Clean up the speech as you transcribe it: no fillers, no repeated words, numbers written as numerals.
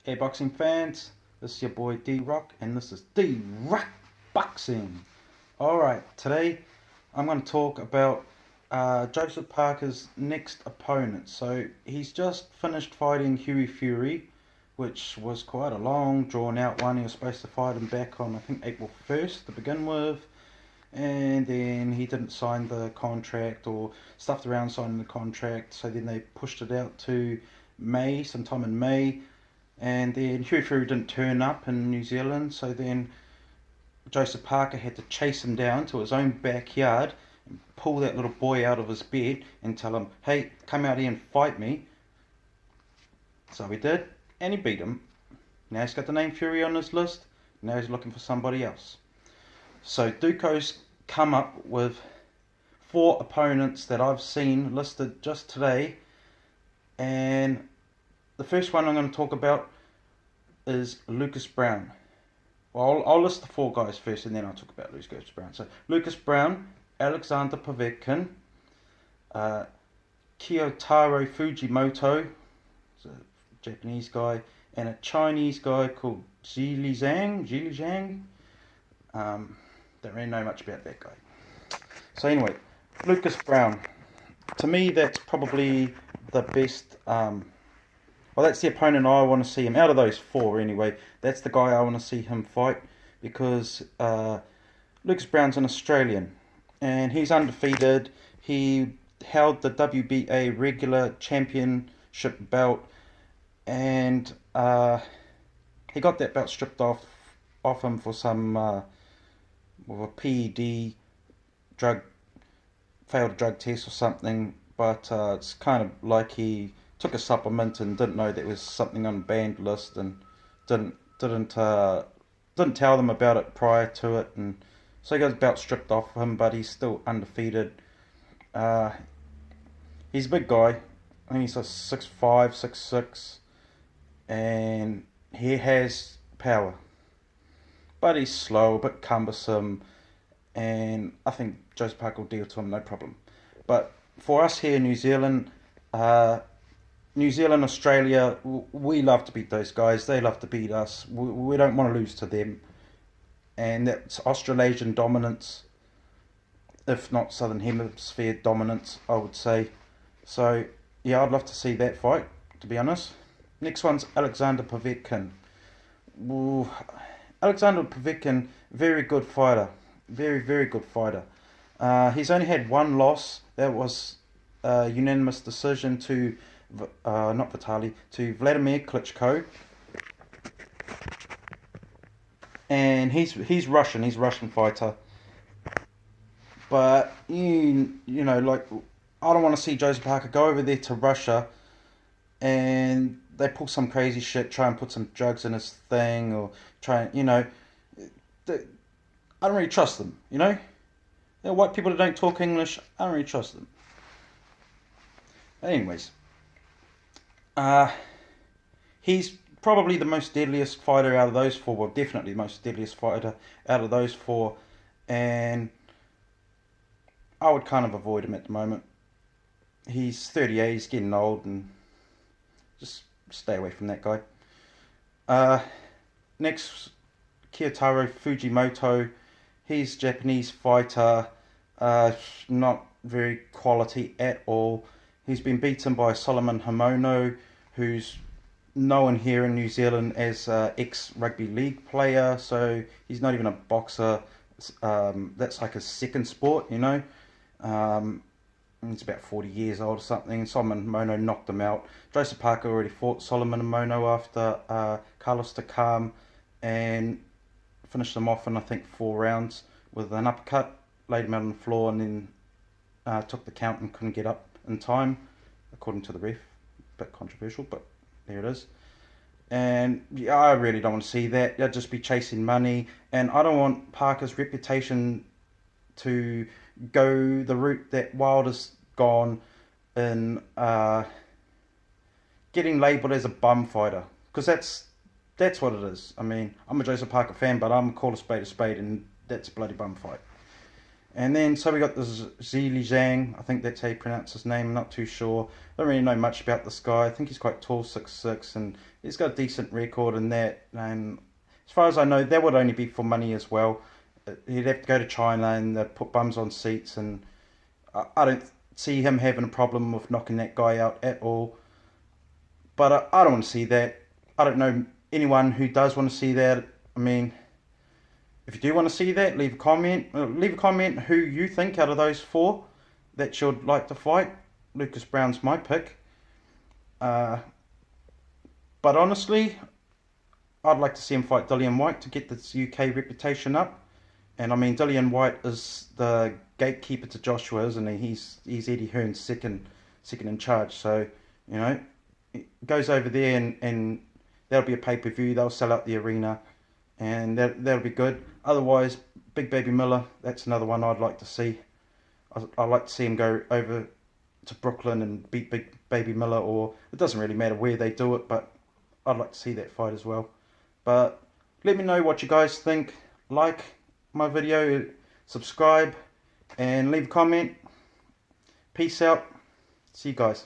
Hey boxing fans, this is your boy D-Rock and this is D-Rock Boxing. Alright, today I'm going to talk about Joseph Parker's next opponent. So he's just finished fighting Hughie Fury, which was quite a long drawn out one. He was supposed to fight him back on I think April 1st to begin with, and then he didn't sign the contract or stuffed around signing the contract, so then they pushed it out to May, sometime in May. And then Hughie Fury didn't turn up in New Zealand, so then Joseph Parker had to chase him down to his own backyard and pull that little boy out of his bed and tell him, hey, come out here and fight me. So he did, and he beat him. Now he's got the name Fury on his list, now he's looking for somebody else. So Duco's come up with 4 opponents that I've seen listed just today, and the first one I'm going to talk about is Lucas Browne. Well, I'll list the 4 guys first and then I'll talk about Lucas Browne. So, Lucas Browne, Alexander Povetkin, Kiyotaro Fujimoto, a Japanese guy, and a Chinese guy called Zhili Zhang. Don't really know much about that guy. So anyway, Lucas Browne. To me, that's probably the best. Well, that's the opponent I want to see him out of those 4 anyway. That's the guy I want to see him fight because Lucas Browne's an Australian and he's undefeated. He held the WBA regular championship belt, and he got that belt stripped off him for some with a PED drug, failed drug test or something. But it's kind of like he took a supplement and didn't know that was something on the banned list, and didn't tell them about it prior to it, and so he got his belt stripped off him, but he's still undefeated. He's a big guy. I think he's like 6'5", 6'6", and he has power, but he's slow, a bit cumbersome, and I think Joseph Parker will deal to him no problem. But for us here in New Zealand, Australia, we love to beat those guys. They love to beat us. We don't want to lose to them. And that's Australasian dominance, if not Southern Hemisphere dominance, I would say. So, yeah, I'd love to see that fight, to be honest. Next one's Alexander Povetkin. Ooh, Alexander Povetkin, very good fighter. Very, very good fighter. He's only had 1 loss. That was a unanimous decision to not Vitali, to Vladimir Klitschko, and he's Russian fighter. But you know, like, I don't want to see Joseph Parker go over there to Russia and they pull some crazy shit, try and put some drugs in his thing, or try, I don't really trust them. White people that don't talk English, I don't really trust them. Anyways. He's probably the most deadliest fighter out of those 4. Well, definitely the most deadliest fighter out of those 4. And I would kind of avoid him at the moment. He's 38, he's getting old, and just stay away from that guy. Next, Kiyotaro Fujimoto. He's a Japanese fighter. Not very quality at all. He's been beaten by Solomon Hamono, who's known here in New Zealand as an ex-rugby league player, so he's not even a boxer. That's like his second sport, He's about 40 years old or something. Solomon Hamono knocked him out. Joseph Parker already fought Solomon Hamono after Carlos Takam and finished him off in, I think, 4 rounds with an uppercut, laid him out on the floor, and then took the count and couldn't get up in time, according to the ref. A bit controversial, but there it is. And yeah, I really don't want to see that. They'll just be chasing money, and I don't want Parker's reputation to go the route that Wilder's gone in, getting labelled as a bum fighter, because that's what it is. I mean, I'm a Joseph Parker fan, but I'm call a spade, and that's a bloody bum fight. And then, so we got the Zhili Zhang, I think that's how you pronounce his name, I'm not too sure. Don't really know much about this guy. I think he's quite tall, 6'6", and he's got a decent record in that. And as far as I know, that would only be for money as well. He'd have to go to China and they'd put bums on seats, and I don't see him having a problem with knocking that guy out at all. But I don't want to see that. I don't know anyone who does want to see that. I mean, if you do want to see that, leave a comment. Leave a comment who you think out of those four that you'd like to fight. Lucas Browne's my pick. But honestly, I'd like to see him fight Dillian Whyte to get this UK reputation up. And I mean, Dillian Whyte is the gatekeeper to Joshua, isn't he? He's Eddie Hearn's second in charge. So, you know, it goes over there and that'll be a pay-per-view. They'll sell out the arena, and that'll be good. Otherwise, Big Baby Miller, that's another one I'd like to see. I'd like to see him go over to Brooklyn and beat Big Baby Miller, or it doesn't really matter where they do it, but I'd like to see that fight as well. But let me know what you guys think. Like my video, subscribe, and leave a comment. Peace out. See you guys.